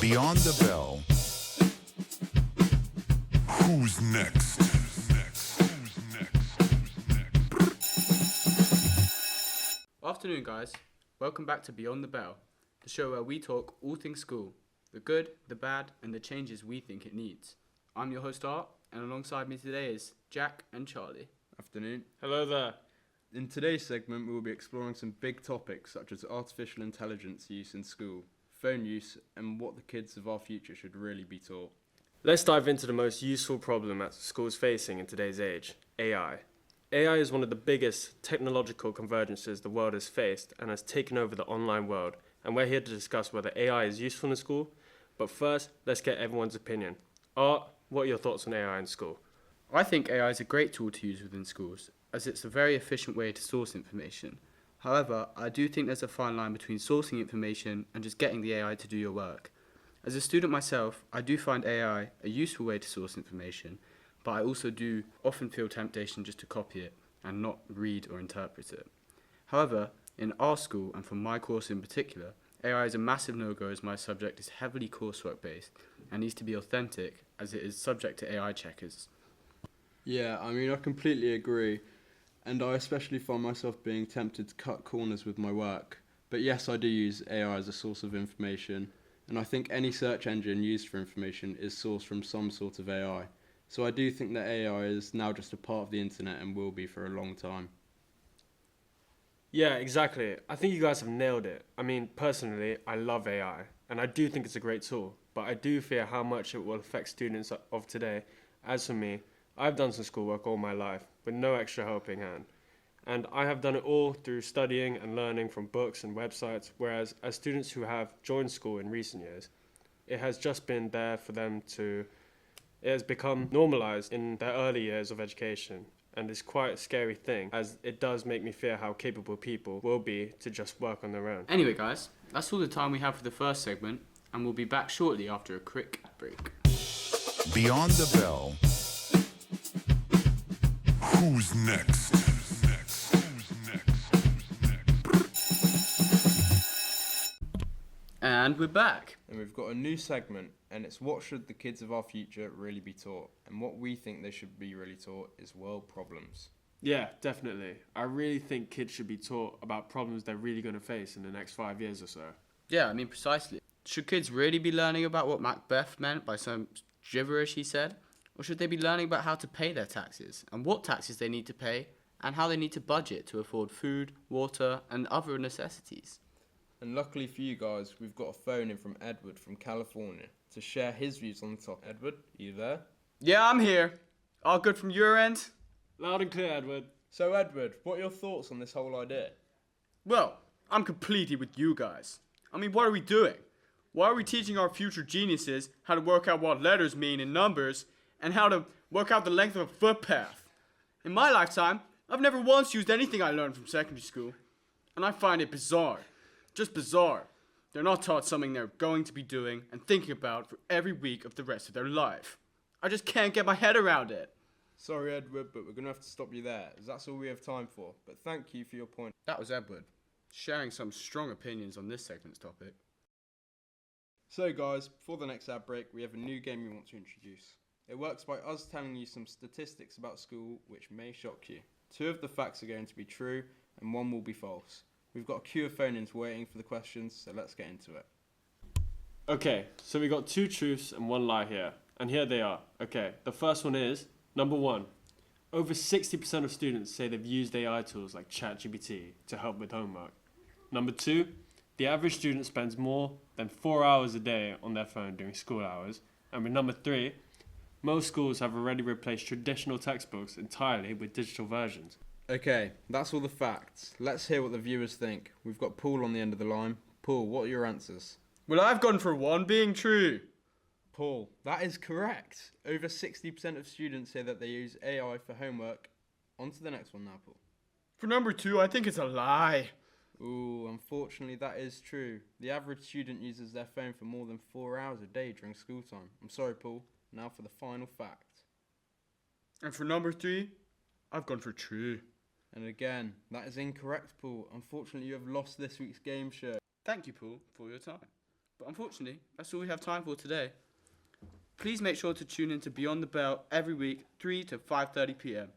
Beyond the Bell. Who's next? Afternoon, guys. Welcome back to Beyond the Bell, the show where we talk all things school, the good, the bad, and the changes we think it needs. I'm your host, Art, and alongside me today is Jack and Charlie. Afternoon. Hello there. In today's segment, we will be exploring some big topics such as artificial intelligence use in school, phone use, and what the kids of our future should really be taught. Let's dive into the most useful problem that schools facing in today's age, AI. AI is one of the biggest technological convergences the world has faced and has taken over the online world, and we're here to discuss whether AI is useful in school. But first, let's get everyone's opinion. Art, what are your thoughts on AI in school? I think AI is a great tool to use within schools, as it's a very efficient way to source information. However, I do think there's a fine line between sourcing information and just getting the AI to do your work. As a student myself, I do find AI a useful way to source information, but I also do often feel temptation just to copy it and not read or interpret it. However, in our school, and for my course in particular, AI is a massive no-go as my subject is heavily coursework based and needs to be authentic as it is subject to AI checkers. Yeah, I completely agree, and I especially find myself being tempted to cut corners with my work. But yes, I do use AI as a source of information, and I think any search engine used for information is sourced from some sort of AI. So I do think that AI is now just a part of the internet and will be for a long time. Yeah, exactly. I think you guys have nailed it. Personally, I love AI, and I do think it's a great tool, but I do fear how much it will affect students of today. As for me, I've done some schoolwork all my life with no extra helping hand, and I have done it all through studying and learning from books and websites, whereas as students who have joined school in recent years, it has just been there for them to... It has become normalized in their early years of education, and it's quite a scary thing, as it does make me fear how capable people will be to just work on their own. Anyway, guys, that's all the time we have for the first segment, and we'll be back shortly after a quick break. Beyond the Bell. Who's next? And we're back. And we've got a new segment, and it's what should the kids of our future really be taught? And what we think they should be really taught is world problems. Yeah, definitely. I really think kids should be taught about problems they're really going to face in the next 5 years or so. Yeah, precisely. Should kids really be learning about what Macbeth meant by some gibberish he said? Or should they be learning about how to pay their taxes, and what taxes they need to pay, and how they need to budget to afford food, water, and other necessities? And luckily for you guys, we've got a phone in from Edward from California to share his views on the topic. Edward, are you there? Yeah, I'm here. All good from your end? Loud and clear, Edward. So Edward, what are your thoughts on this whole idea? Well, I'm completely with you guys. What are we doing? Why are we teaching our future geniuses how to work out what letters mean in numbers and how to work out the length of a footpath? In my lifetime, I've never once used anything I learned from secondary school, and I find it bizarre. Just bizarre. They're not taught something they're going to be doing and thinking about for every week of the rest of their life. I just can't get my head around it. Sorry Edward, but we're going to have to stop you there, as that's all we have time for. But thank you for your point. That was Edward, sharing some strong opinions on this segment's topic. So guys, before the next ad break, we have a new game we want to introduce. It works by us telling you some statistics about school which may shock you. 2 of the facts are going to be true and 1 will be false. We've got a queue of phone-ins waiting for the questions, so let's get into it. Okay, so we got 2 truths and 1 lie here, and here they are. Okay, the first one is, number 1, over 60% of students say they've used AI tools like ChatGPT to help with homework. Number 2, the average student spends more than 4 hours a day on their phone during school hours. And with number 3, most schools have already replaced traditional textbooks entirely with digital versions. Okay, that's all the facts. Let's hear what the viewers think. We've got Paul on the end of the line. Paul, what are your answers? Well, I've gone for 1 being true. Paul, that is correct. Over 60% of students say that they use AI for homework. On to the next one now, Paul. For number 2, I think it's a lie. Ooh, unfortunately that is true. The average student uses their phone for more than 4 hours a day during school time. I'm sorry, Paul. Now for the final fact. And for number 3, I've gone for true. And again, that is incorrect, Paul. Unfortunately, you have lost this week's game show. Thank you, Paul, for your time. But unfortunately, that's all we have time for today. Please make sure to tune in to Beyond the Bell every week, 3 to 5:30 p.m.,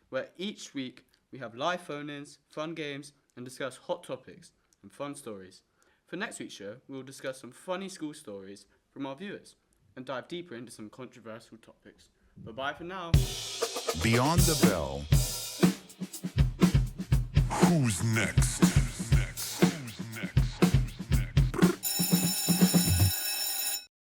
where each week we have live phone-ins, fun games, and discuss hot topics and fun stories. For next week's show, we will discuss some funny school stories from our viewers and dive deeper into some controversial topics. Bye-bye for now. Beyond the Bell. Who's next?